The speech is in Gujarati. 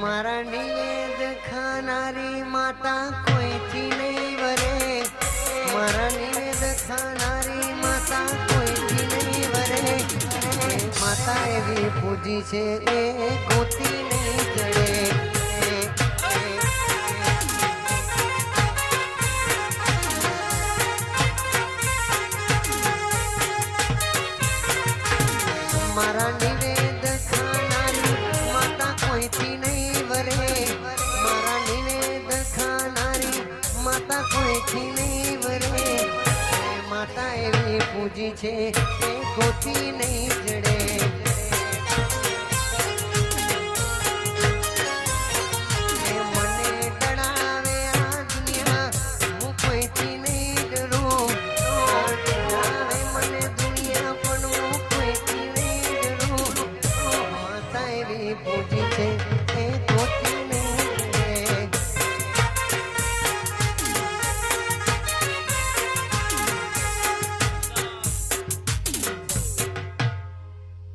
મારા નિવેદ ખાનારી માતા કોઈથી નહીં વરે, મારા નિવેદ ખાનારી માતા કોઈથી નહીં વરે, માતા એવી પૂજી છે એ કોતી નહીં ચડે। મારા નિવેદ ખાનારી માતા કોઈથી નહીં વરે, મારા નિવેદ ખાનારી માતા કોઈથી નહીં વરે, માતા એવી પૂજી છે એ કોતી નહીં જડે। મને ડરાવે આ દુનિયા, હું કોઈથી નહીં ડરું, ડરાવે મને દુનિયા પણ હું કોઈથી નહીં ડરું, માતા એવી પૂજી છે।